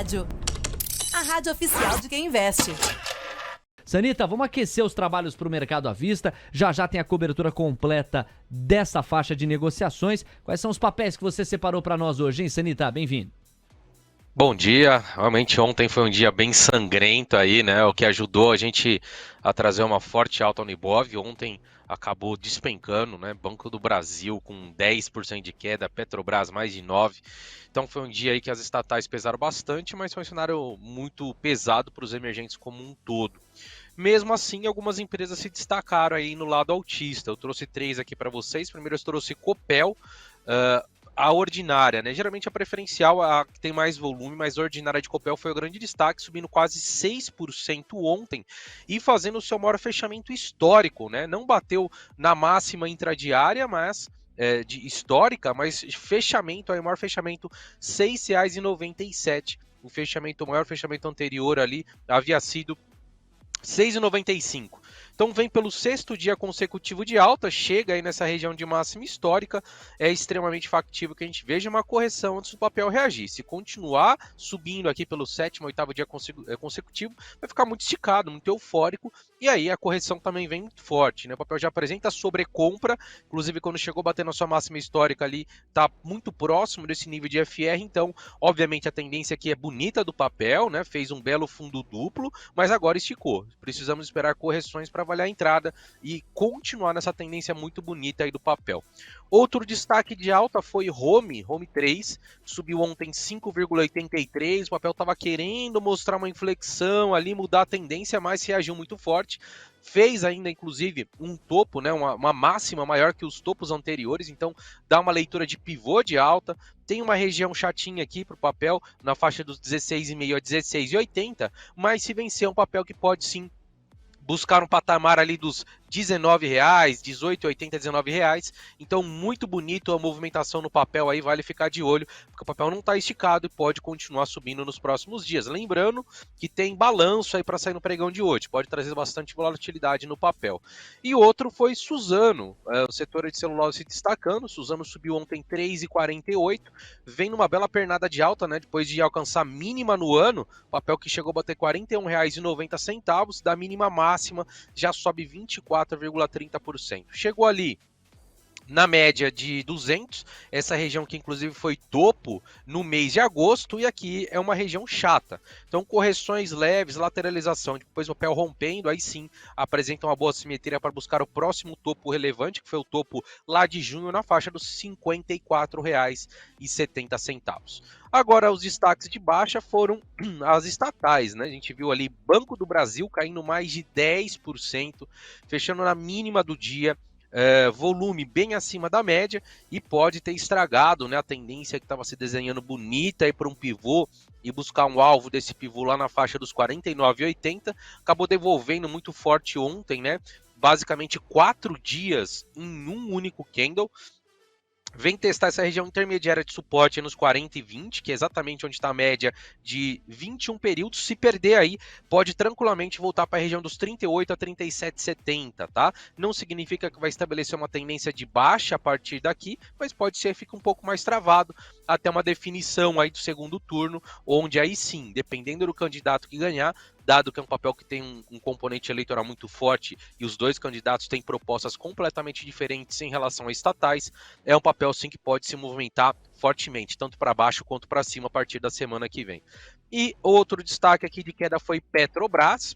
Rádio. A rádio oficial de quem investe. Sanita, vamos aquecer os trabalhos para o mercado à vista. Já já tem a cobertura completa dessa faixa de negociações. Quais são os papéis que você separou para nós hoje, hein, Sanita? Bem-vindo. Bom dia, realmente ontem foi um dia bem sangrento aí, né? O que ajudou a gente a trazer uma forte alta no Ibov. Ontem acabou despencando, né? Banco do Brasil com 10% de queda, Petrobras mais de 9%. Então foi um dia aí que as estatais pesaram bastante, mas foi um cenário muito pesado para os emergentes como um todo. Mesmo assim, algumas empresas se destacaram aí no lado altista. Eu trouxe 3 aqui para vocês. Primeiro eu trouxe Copel, a ordinária, né? Geralmente a preferencial, a que tem mais volume, mas a ordinária de Copel foi o grande destaque, subindo quase 6% ontem e fazendo o seu maior fechamento histórico, né? Não bateu na máxima intradiária, mas histórica, mas fechamento, aí o maior fechamento, R$ 6,97. O maior fechamento anterior ali havia sido R$ 6,95. Então vem pelo 6º dia consecutivo de alta, chega aí nessa região de máxima histórica, é extremamente factível que a gente veja uma correção antes do papel reagir. Se continuar subindo aqui pelo 7º, 8º dia consecutivo, vai ficar muito esticado, muito eufórico, e aí a correção também vem muito forte, né? O papel já apresenta sobrecompra, inclusive quando chegou batendo a sua máxima histórica ali, está muito próximo desse nível de FR, então obviamente a tendência aqui é bonita do papel, né? Fez um belo fundo duplo, mas agora esticou. Precisamos esperar correções para avaliar a entrada e continuar nessa tendência muito bonita aí do papel. Outro destaque de alta foi Home 3, subiu ontem 5,83, o papel estava querendo mostrar uma inflexão ali, mudar a tendência, mas reagiu muito forte. Fez ainda, inclusive, um topo, né, uma máxima maior que os topos anteriores, então dá uma leitura de pivô de alta. Tem uma região chatinha aqui para o papel, na faixa dos 16,5 a 16,80, mas se vencer é um papel que pode sim buscar um patamar ali dos R$19, R$18,80, R$19. Então, muito bonito a movimentação no papel aí, vale ficar de olho, porque o papel não está esticado e pode continuar subindo nos próximos dias. Lembrando que tem balanço aí para sair no pregão de hoje, pode trazer bastante volatilidade no papel. E outro foi Suzano, o setor de celulose se destacando. Suzano subiu ontem 3,48, vem numa bela pernada de alta, né? Depois de alcançar mínima no ano, papel que chegou a bater R$41,90, da mínima máxima já sobe 24,30%. Chegou ali na média de 200, essa região que inclusive foi topo no mês de agosto, e aqui é uma região chata. Então correções leves, lateralização, depois o papel rompendo, aí sim apresenta uma boa simetria para buscar o próximo topo relevante, que foi o topo lá de junho, na faixa dos R$ 54,70. Agora, os destaques de baixa foram as estatais, né? A gente viu ali Banco do Brasil caindo mais de 10%, fechando na mínima do dia. Volume bem acima da média e pode ter estragado, né, a tendência que estava se desenhando bonita aí para um pivô e buscar um alvo desse pivô lá na faixa dos 49,80, acabou devolvendo muito forte ontem, né, basicamente 4 dias em um único candle. Vem testar essa região intermediária de suporte nos 40,20, que é exatamente onde está a média de 21 períodos. Se perder aí, pode tranquilamente voltar para a região dos 38 a 37,70, tá? Não significa que vai estabelecer uma tendência de baixa a partir daqui, mas pode ser que fique um pouco mais travado até uma definição aí do segundo turno, onde aí sim, dependendo do candidato que ganhar, dado que é um papel que tem um componente eleitoral muito forte e os dois candidatos têm propostas completamente diferentes em relação a estatais, é um papel sim que pode se movimentar fortemente, tanto para baixo quanto para cima a partir da semana que vem. E outro destaque aqui de queda foi Petrobras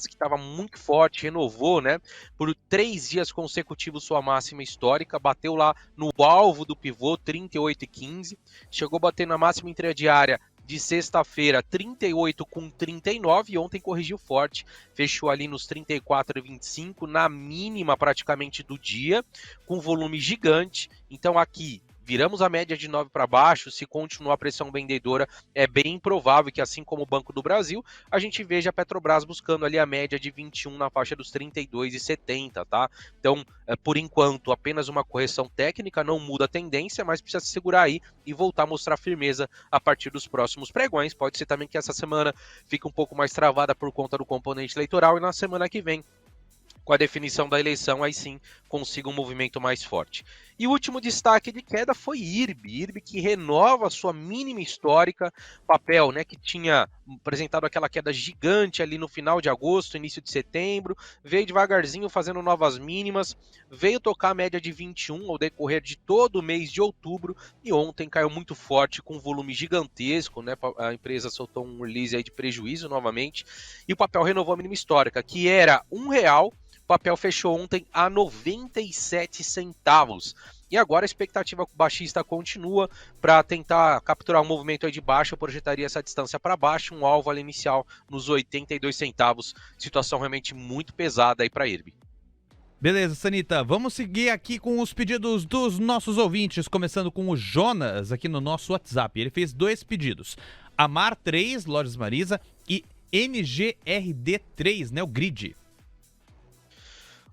que estava muito forte, renovou, né, por 3 dias consecutivos sua máxima histórica, bateu lá no alvo do pivô 38,15, chegou a bater na máxima intradiária de sexta-feira 38,39 e ontem corrigiu forte, fechou ali nos 34,25 na mínima praticamente do dia, com volume gigante. Então aqui viramos a média de 9 para baixo. Se continuar a pressão vendedora, é bem improvável que, assim como o Banco do Brasil, a gente veja a Petrobras buscando ali a média de 21 na faixa dos 32,70, tá? Então, por enquanto, apenas uma correção técnica, não muda a tendência, mas precisa se segurar aí e voltar a mostrar firmeza a partir dos próximos pregões. Pode ser também que essa semana fique um pouco mais travada por conta do componente eleitoral e na semana que vem com a definição da eleição, aí sim consiga um movimento mais forte. E o último destaque de queda foi IRB que renova a sua mínima histórica, papel, né, que tinha apresentado aquela queda gigante ali no final de agosto, início de setembro, veio devagarzinho fazendo novas mínimas, veio tocar a média de 21 ao decorrer de todo o mês de outubro, e ontem caiu muito forte com um volume gigantesco, né, a empresa soltou um release aí de prejuízo novamente, e o papel renovou a mínima histórica, que era R$1, o papel fechou ontem a 97 centavos. E agora a expectativa baixista continua para tentar capturar um movimento aí de baixo. Eu projetaria essa distância para baixo, um alvo ali inicial nos 82 centavos. Situação realmente muito pesada aí para a IRB. Beleza, Sanita, vamos seguir aqui com os pedidos dos nossos ouvintes, começando com o Jonas aqui no nosso WhatsApp. Ele fez 2 pedidos: Amar 3, Lojas Marisa, e NGRD3, né, o Grid.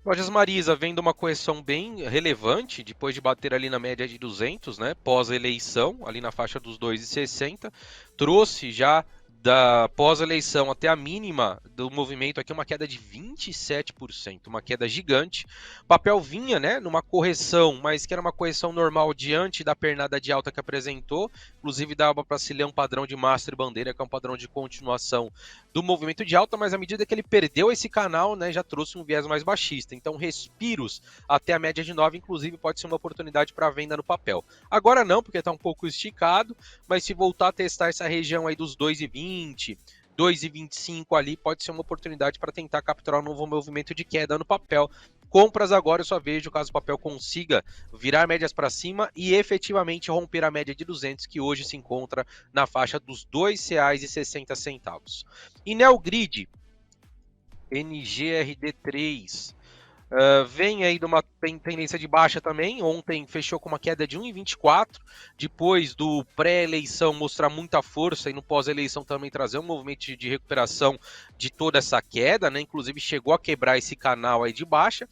Lojas Marisa vendo uma correção bem relevante, depois de bater ali na média de 200, né, pós-eleição, ali na faixa dos 2,60, trouxe já da pós-eleição até a mínima do movimento aqui uma queda de 27%, uma queda gigante. O papel vinha, né, numa correção, mas que era uma correção normal diante da pernada de alta que apresentou, inclusive dava para se ler um padrão de master bandeira, que é um padrão de continuação do movimento de alta, mas à medida que ele perdeu esse canal, né, já trouxe um viés mais baixista. Então, respiros até a média de 9, inclusive, pode ser uma oportunidade para venda no papel. Agora não, porque está um pouco esticado, mas se voltar a testar essa região aí dos 2,20, 2,25 ali, pode ser uma oportunidade para tentar capturar um novo movimento de queda no papel. Compras agora eu só vejo caso o papel consiga virar médias para cima e efetivamente romper a média de 200, que hoje se encontra na faixa dos R$2,60. E Neogrid, NGRD3, vem aí de uma tendência de baixa também. Ontem fechou com uma queda de 1,24, depois do pré-eleição mostrar muita força e no pós-eleição também trazer um movimento de recuperação de toda essa queda, né? Inclusive chegou a quebrar esse canal aí de baixa.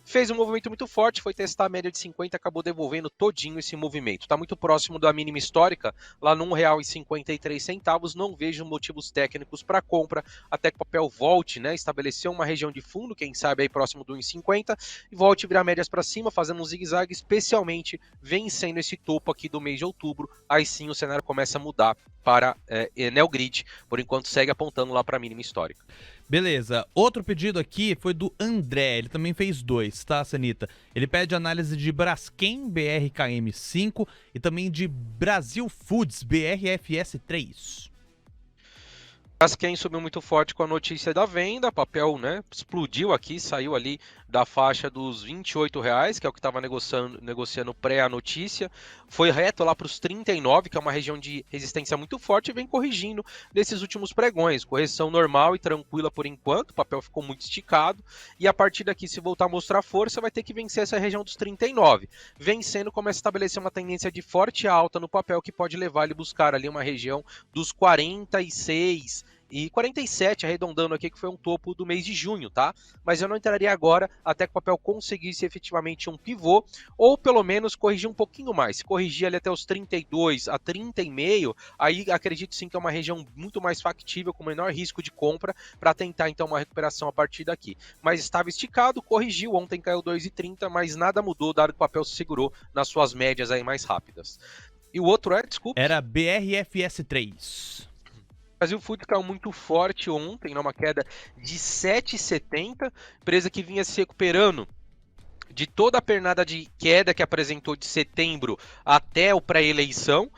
Fez um movimento muito forte, foi testar a média de 50, acabou devolvendo todinho esse movimento. Está muito próximo da mínima histórica, lá no R$1,53. Não vejo motivos técnicos para compra, até que o papel volte, né? Estabelecer uma região de fundo, quem sabe aí próximo do 1,50, e volte a virar médias para cima, fazendo um zigue-zague, especialmente vencendo esse topo aqui do mês de outubro. Aí sim o cenário começa a mudar para Neogrid, por enquanto segue apontando lá para a mínima histórica. Beleza, outro pedido aqui foi do André, ele também fez 2, tá, Sanita? Ele pede análise de Braskem BRKM5 e também de Brasil Foods BRFS3. Braskem subiu muito forte com a notícia da venda, papel, né, explodiu aqui, saiu ali da faixa dos R$28, que é o que estava negociando pré a notícia, foi reto lá para os 39, que é uma região de resistência muito forte, e vem corrigindo nesses últimos pregões, correção normal e tranquila por enquanto, o papel ficou muito esticado, e a partir daqui, se voltar a mostrar força, vai ter que vencer essa região dos 39, vencendo começa a estabelecer uma tendência de forte alta no papel, que pode levar ele a buscar ali uma região dos 46 e 47, arredondando aqui, que foi um topo do mês de junho, tá? Mas eu não entraria agora até que o papel conseguisse efetivamente um pivô, ou pelo menos corrigir um pouquinho mais. Se corrigir ali até os 32 a 30,5, aí acredito sim que é uma região muito mais factível, com menor risco de compra, para tentar então uma recuperação a partir daqui. Mas estava esticado, corrigiu, ontem caiu 2,30, mas nada mudou, dado que o papel se segurou nas suas médias aí mais rápidas. E o outro desculpa? Era BRFS3. Brasil Foods caiu muito forte ontem, numa queda de 7,70, empresa que vinha se recuperando de toda a pernada de queda que apresentou de setembro até o pré-eleição.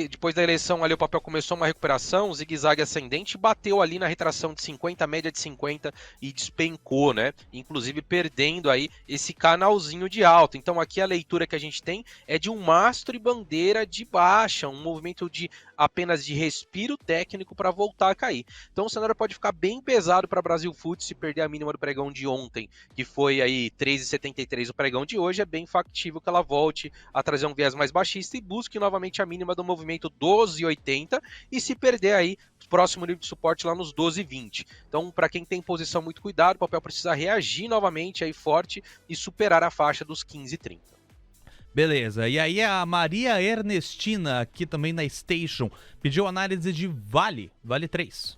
Depois da eleição ali o papel começou uma recuperação, zigue-zague ascendente, bateu ali na retração de 50, média de 50 e despencou, né? Inclusive perdendo aí esse canalzinho de alta. Então aqui a leitura que a gente tem é de um mastro e bandeira de baixa, um movimento de apenas de respiro técnico para voltar a cair. Então o cenário pode ficar bem pesado para Brasil Foods se perder a mínima do pregão de ontem, que foi aí 13,73 o pregão de hoje, é bem factível que ela volte a trazer um viés mais baixista e busque novamente a mínima do movimento 12,80 e se perder aí próximo nível de suporte lá nos 12,20. Então, para quem tem posição, muito cuidado, o papel precisa reagir novamente aí forte e superar a faixa dos 15,30. Beleza, e aí a Maria Ernestina, aqui também na Station, pediu análise de Vale 3.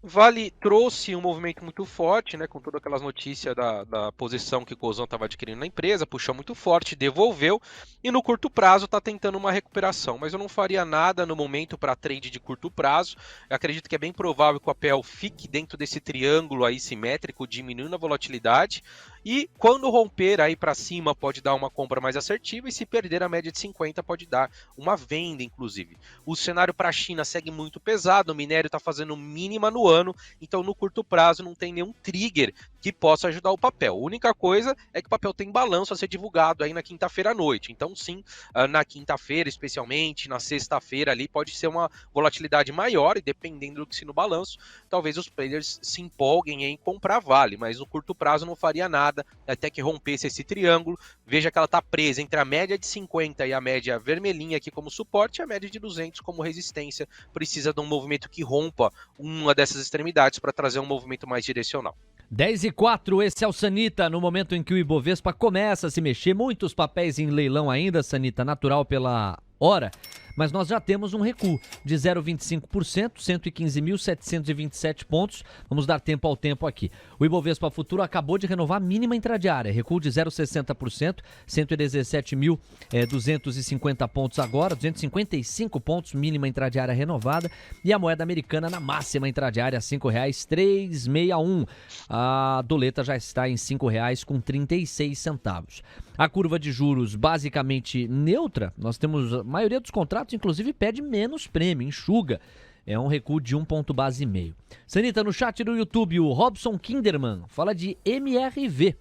Vale trouxe um movimento muito forte, né, com todas aquelas notícias da posição que o Cosan estava adquirindo na empresa, puxou muito forte, devolveu, e no curto prazo está tentando uma recuperação, mas eu não faria nada no momento para trade de curto prazo. Eu acredito que é bem provável que o papel fique dentro desse triângulo aí simétrico, diminuindo a volatilidade, e quando romper aí para cima pode dar uma compra mais assertiva, e se perder a média de 50 pode dar uma venda, inclusive. O cenário para a China segue muito pesado, o minério está fazendo mínima no ano, então no curto prazo não tem nenhum trigger que possa ajudar o papel. A única coisa é que o papel tem balanço a ser divulgado aí na quinta-feira à noite, então sim, na quinta-feira especialmente, na sexta-feira ali pode ser uma volatilidade maior, e dependendo do que se no balanço, talvez os players se empolguem em comprar Vale, mas no curto prazo não faria nada até que rompesse esse triângulo. Veja que ela está presa entre a média de 50 e a média vermelhinha aqui como suporte, e a média de 200 como resistência. Precisa de um movimento que rompa uma dessas extremidades para trazer um movimento mais direcional. 10:04, esse é o Sanita, no momento em que o Ibovespa começa a se mexer, muitos papéis em leilão ainda, Sanita, natural pela hora, mas nós já temos um recuo de 0,25%, 115.727 pontos. Vamos dar tempo ao tempo aqui. O Ibovespa Futuro acabou de renovar a mínima intradiária, recuo de 0,60%, 117.250 pontos agora, 255 pontos, mínima intradiária renovada, e a moeda americana na máxima intradiária, R$ 5,361. A doleta já está em R$ 5,36. A curva de juros basicamente neutra, nós temos a maioria dos contratos, inclusive pede menos prêmio, enxuga. É um recuo de 1 ponto base e meio. Sanita, no chat do YouTube, o Robson Kinderman fala de MRV.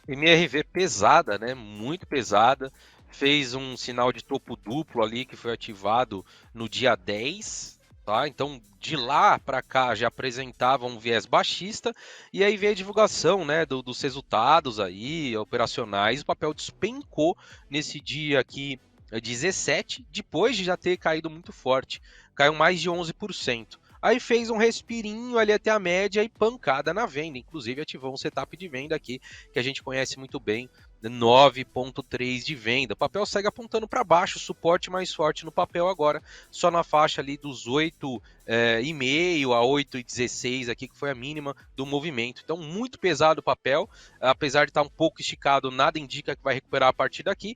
MRV pesada, né? Muito pesada. Fez um sinal de topo duplo ali que foi ativado no dia 10. Tá? Então, de lá para cá já apresentava um viés baixista, e aí veio a divulgação, né, dos resultados aí, operacionais. O papel despencou nesse dia aqui, 17, depois de já ter caído muito forte. Caiu mais de 11%. Aí fez um respirinho ali até a média e pancada na venda. Inclusive ativou um setup de venda aqui, que a gente conhece muito bem, 9,3 de venda. O papel segue apontando para baixo, suporte mais forte no papel agora, só na faixa ali dos 8,5 a 8,16 aqui, que foi a mínima do movimento. Então muito pesado o papel, apesar de estar um pouco esticado, nada indica que vai recuperar a partir daqui.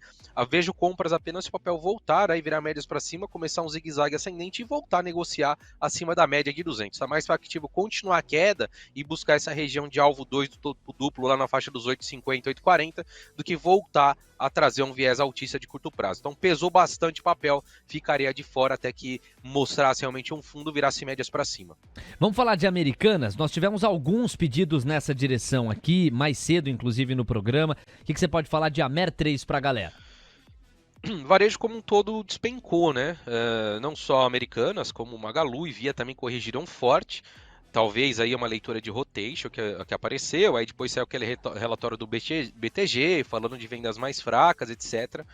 Vejo compras apenas se o papel voltar, aí virar médias para cima, começar um zigue-zague ascendente e voltar a negociar acima da média de 200. Está mais factível continuar a queda e buscar essa região de alvo 2 do topo duplo lá na faixa dos 8,50, 8,40, do que voltar a trazer um viés altista de curto prazo. Então pesou bastante o papel, ficaria de fora até que mostrasse realmente um fundo, virasse médias para cima. Vamos falar de Americanas? Nós tivemos alguns pedidos nessa direção aqui, mais cedo inclusive no programa. O que você pode falar de Amer 3 para a galera? Varejo como um todo despencou, né? Não só Americanas, como Magalu e Via também corrigiram forte. Talvez aí uma leitura de rotation que apareceu, aí depois saiu aquele relatório do BTG, falando de vendas mais fracas, etc.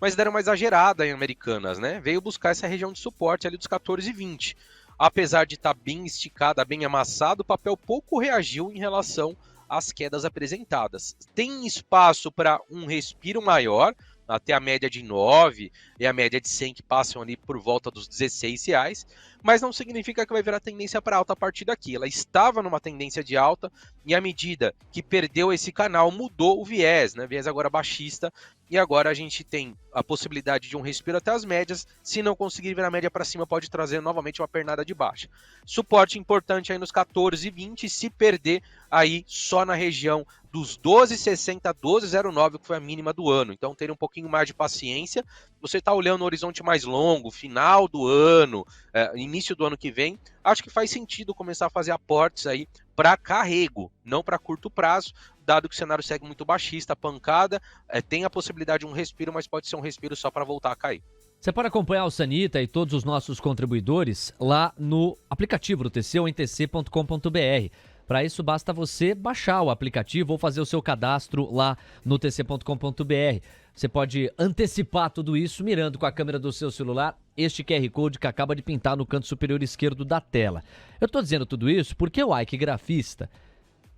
Mas deram uma exagerada em Americanas, né? Veio buscar essa região de suporte ali dos 14,20. Apesar de estar bem esticada, bem amassado, o papel pouco reagiu em relação às quedas apresentadas. Tem espaço para um respiro maior, até a média de 9 e a média de 100 que passam ali por volta dos R$16, mas não significa que vai virar tendência para alta a partir daqui. Ela estava numa tendência de alta e à medida que perdeu esse canal, mudou o viés, né? Viés agora baixista, e agora a gente tem a possibilidade de um respiro até as médias. Se não conseguir virar média para cima, pode trazer novamente uma pernada de baixa. Suporte importante aí nos 14,20, se perder aí só na região dos 12,60, 12,09, que foi a mínima do ano. Então, ter um pouquinho mais de paciência. Você está olhando no horizonte mais longo, final do ano, início do ano que vem, acho que faz sentido começar a fazer aportes aí para carrego, não para curto prazo, dado que o cenário segue muito baixista, pancada, tem a possibilidade de um respiro, mas pode ser um respiro só para voltar a cair. Você pode acompanhar o Sanita e todos os nossos contribuidores lá no aplicativo do TC ou em tc.com.br. Para isso, basta você baixar o aplicativo ou fazer o seu cadastro lá no tc.com.br. Você pode antecipar tudo isso mirando com a câmera do seu celular este QR Code que acaba de pintar no canto superior esquerdo da tela. Eu estou dizendo tudo isso porque o Ike Grafista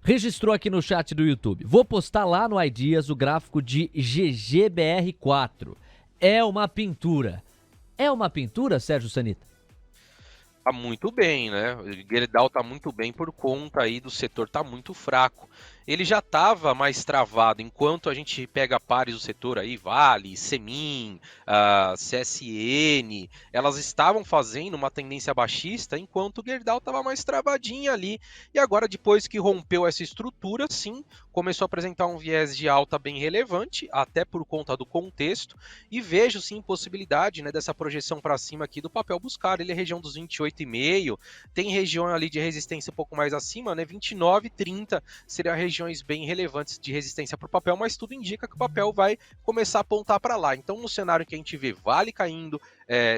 registrou aqui no chat do YouTube. Vou postar lá no iDias o gráfico de GGBR4. É uma pintura. É uma pintura, Sérgio Sanita? Tá muito bem, né? O Gerdau tá muito bem por conta aí do setor tá muito fraco. Ele já estava mais travado, enquanto a gente pega pares do setor aí, Vale, Semin, CSN, elas estavam fazendo uma tendência baixista, enquanto o Gerdau estava mais travadinha ali. E agora, depois que rompeu essa estrutura, sim, começou a apresentar um viés de alta bem relevante, até por conta do contexto, e vejo sim possibilidade, né, dessa projeção para cima aqui do papel buscar. Ele é região dos 28,5, tem região ali de resistência um pouco mais acima, né, 29, 30 seria regiões bem relevantes de resistência para o papel, mas tudo indica que o papel vai começar a apontar para lá. Então, no cenário que a gente vê Vale caindo,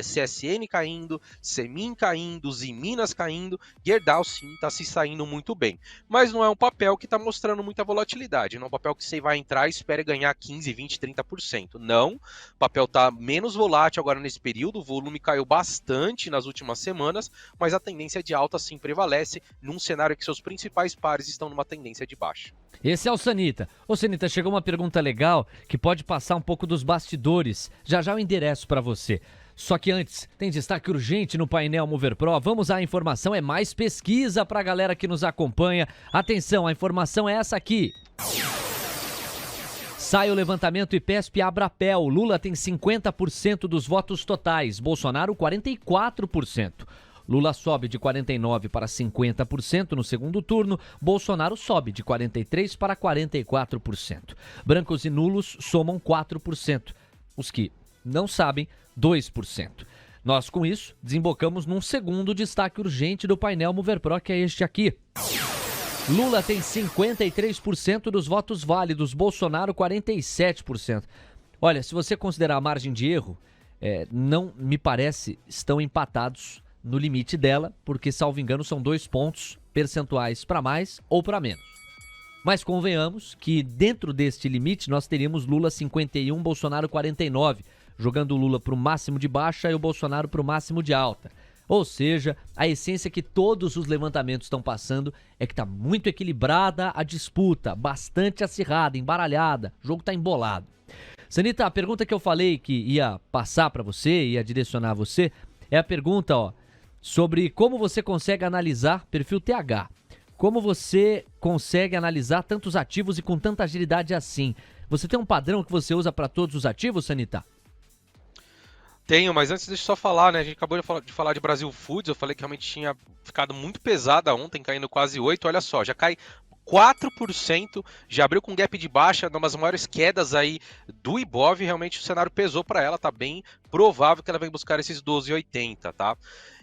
CSN caindo, Semin caindo, Ziminas caindo, Gerdau sim está se saindo muito bem. Mas não é um papel que está mostrando muita volatilidade, não é um papel que você vai entrar e espera ganhar 15, 20, 30%. Não, o papel está menos volátil agora nesse período, o volume caiu bastante nas últimas semanas, mas a tendência de alta sim prevalece num cenário que seus principais pares estão numa tendência de baixa. Esse é o Sanita. Ô Sanita, chegou uma pergunta legal que pode passar um pouco dos bastidores. Já já eu endereço para você. Só que antes, tem destaque urgente no painel Mover Pro. Vamos à informação, é mais pesquisa para a galera que nos acompanha. Atenção, a informação é essa aqui. Sai o levantamento IPESP-Abrapel. Lula tem 50% dos votos totais, Bolsonaro 44%. Lula sobe de 49% para 50% no segundo turno, Bolsonaro sobe de 43% para 44%. Brancos e nulos somam 4%. Os que não sabem, 2%. Nós, com isso, desembocamos num segundo destaque urgente do painel Mover Pro, que é este aqui. Lula tem 53% dos votos válidos, Bolsonaro 47%. Olha, se você considerar a margem de erro, não me parece estão empatados no limite dela, porque, salvo engano, são 2 pontos percentuais para mais ou para menos. Mas convenhamos que dentro deste limite nós teríamos Lula 51, Bolsonaro 49, jogando o Lula para o máximo de baixa e o Bolsonaro para o máximo de alta. Ou seja, a essência que todos os levantamentos estão passando é que está muito equilibrada a disputa, bastante acirrada, embaralhada, o jogo está embolado. Sanita, a pergunta que eu falei que ia passar para você, ia direcionar a você, é a pergunta, sobre como você consegue analisar perfil TH. Como você consegue analisar tantos ativos e com tanta agilidade assim? Você tem um padrão que você usa para todos os ativos, Sanita? Tenho, mas antes deixa eu só falar, né? A gente acabou de falar de Brasil Foods, eu falei que realmente tinha ficado muito pesada ontem, caindo quase 8%. Olha só, já cai 4%, já abriu com gap de baixa, uma das maiores quedas aí do Ibov, realmente o cenário pesou para ela, tá bem provável que ela venha buscar esses 12,80, tá?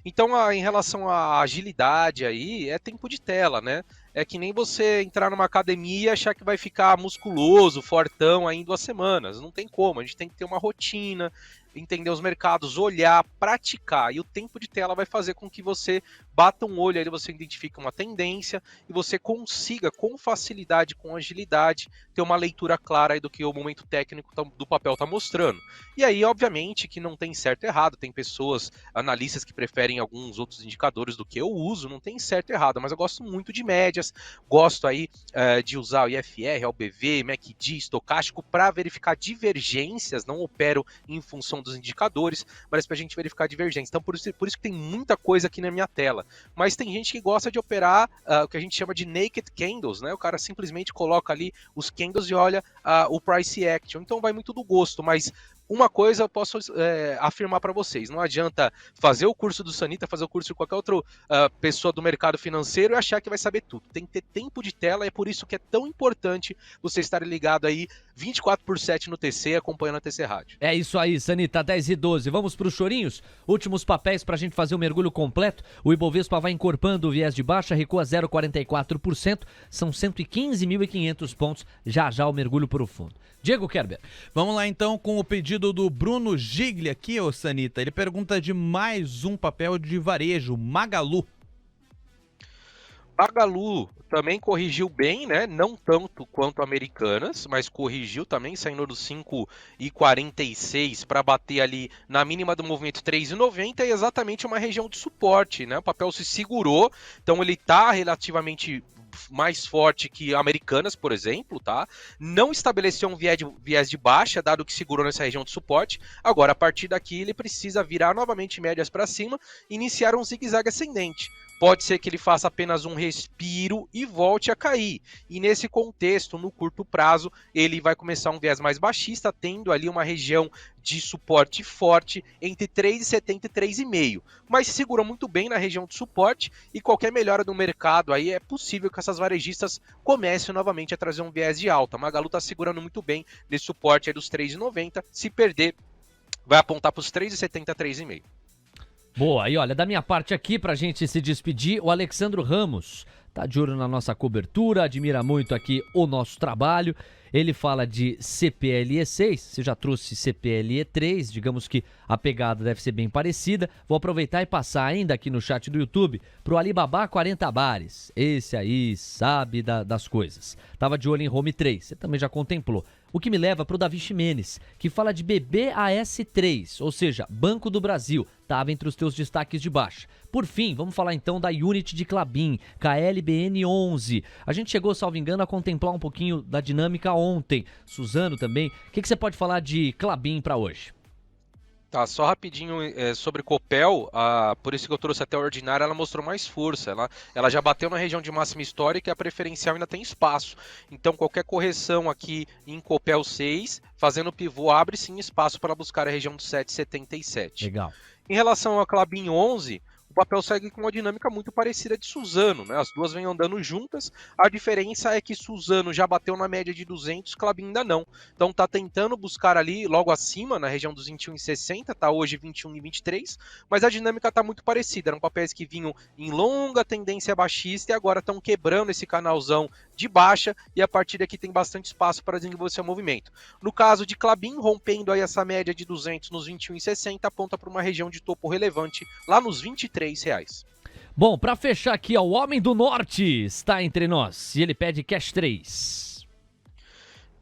Então, em relação à agilidade aí, é tempo de tela, né? É que nem você entrar numa academia e achar que vai ficar musculoso, fortão aí em 2 semanas, não tem como, a gente tem que ter uma rotina, entender os mercados, olhar, praticar, e o tempo de tela vai fazer com que você bata um olho, aí você identifica uma tendência e você consiga com facilidade, com agilidade, ter uma leitura clara aí do que o momento técnico do papel está mostrando. E aí, obviamente, que não tem certo e errado, tem pessoas, analistas que preferem alguns outros indicadores do que eu uso, não tem certo e errado, mas eu gosto muito de médias, gosto aí de usar o IFR, OBV, MACD, estocástico para verificar divergências, não opero em função dos indicadores, mas para a gente verificar divergências. Então, por isso que tem muita coisa aqui na minha tela. Mas tem gente que gosta de operar o que a gente chama de naked candles, né? O cara simplesmente coloca ali os candles e olha o price action. Então vai muito do gosto, mas uma coisa eu posso afirmar para vocês, não adianta fazer o curso do Sanita, fazer o curso de qualquer outra pessoa do mercado financeiro e achar que vai saber tudo. Tem que ter tempo de tela, é por isso que é tão importante você estar ligado aí 24/7 no TC, acompanhando a TC Rádio. É isso aí, Sanita, 10:12. Vamos para os chorinhos? Últimos papéis para a gente fazer o mergulho completo. O Ibovespa vai encorpando o viés de baixa, recua 0,44%, são 115.500 pontos. Já já o mergulho profundo. Diego Kerber. Vamos lá então com o pedido do Bruno Gigli aqui, ô Sanita. Ele pergunta de mais um papel de varejo, Magalu. Magalu também corrigiu bem, né? Não tanto quanto Americanas, mas corrigiu também, saindo do 5,46 para bater ali na mínima do movimento 3,90 e exatamente uma região de suporte, né? O papel se segurou, então ele está relativamente mais forte que Americanas, por exemplo, tá? Não estabeleceu um viés de baixa, dado que segurou nessa região de suporte. Agora, a partir daqui, ele precisa virar novamente médias para cima e iniciar um zigue-zague ascendente. Pode ser que ele faça apenas um respiro e volte a cair. E nesse contexto, no curto prazo, ele vai começar um viés mais baixista, tendo ali uma região de suporte forte entre 3,70 e 3,5. Mas se segura muito bem na região de suporte e qualquer melhora do mercado aí é possível que essas varejistas comecem novamente a trazer um viés de alta. Magalu está segurando muito bem nesse suporte aí dos 3,90. Se perder, vai apontar para os 3,70 a 3,5. Boa, e olha, da minha parte aqui, pra gente se despedir, o Alexandro Ramos tá de olho na nossa cobertura, admira muito aqui o nosso trabalho. Ele fala de CPLE 6, você já trouxe CPLE 3, digamos que a pegada deve ser bem parecida. Vou aproveitar e passar ainda aqui no chat do YouTube pro Alibaba 40 Bares. Esse aí sabe das coisas. Tava de olho em Home 3, você também já contemplou. O que me leva pro Davi Ximenes, que fala de BBAS3, ou seja, Banco do Brasil, estava entre os teus destaques de baixa. Por fim, vamos falar então da Unity de Klabin, KLBN11. A gente chegou, salvo engano, a contemplar um pouquinho da dinâmica ontem. Suzano também. O que você pode falar de Klabin para hoje? Tá, só rapidinho sobre Copel, por isso que eu trouxe até a ordinária, ela mostrou mais força, ela já bateu na região de máxima histórica e a preferencial ainda tem espaço. Então qualquer correção aqui em Copel 6, fazendo pivô, abre sim espaço para buscar a região do 7,77. Legal. Em relação a Klabin 11, o papel segue com uma dinâmica muito parecida de Suzano, né? As duas vêm andando juntas, a diferença é que Suzano já bateu na média de 200, Klabin ainda não. Então tá tentando buscar ali logo acima, na região dos 21,60, tá hoje 21,23, mas a dinâmica tá muito parecida, eram papéis que vinham em longa tendência baixista e agora estão quebrando esse canalzão de baixa e a partir daqui tem bastante espaço para desenvolver seu movimento. No caso de Klabin, rompendo aí essa média de 200 nos 21,60, aponta para uma região de topo relevante lá nos R$23. Bom, para fechar aqui, ó, o Homem do Norte está entre nós e ele pede Cash 3.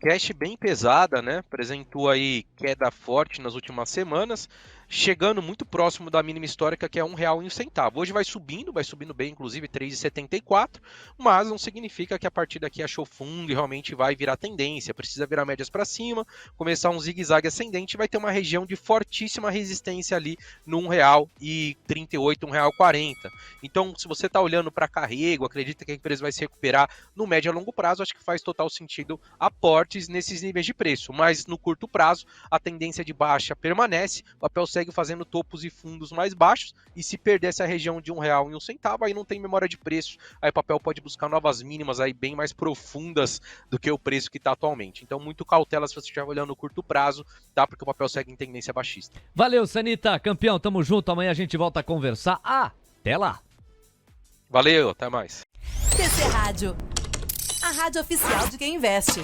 Cash bem pesada, né? Apresentou aí queda forte nas últimas semanas, chegando muito próximo da mínima histórica, que é R$1,01. Hoje vai subindo bem, inclusive 3,74, mas não significa que a partir daqui achou fundo e realmente vai virar tendência. Precisa virar médias para cima, começar um zigue-zague ascendente e vai ter uma região de fortíssima resistência ali no R$1,38, R$1,40. Então, se você está olhando para carrego, acredita que a empresa vai se recuperar no médio a longo prazo, acho que faz total sentido aportes nesses níveis de preço, mas no curto prazo a tendência de baixa permanece, o papel segue fazendo topos e fundos mais baixos, e se perder essa região de R$1,01, aí não tem memória de preço, aí o papel pode buscar novas mínimas aí bem mais profundas do que o preço que está atualmente. Então muito cautela se você estiver olhando no curto prazo, tá? Porque o papel segue em tendência baixista. Valeu, Sanita, campeão, tamo junto, amanhã a gente volta a conversar. Até lá! Valeu, até mais. TC Rádio, a rádio oficial de quem investe.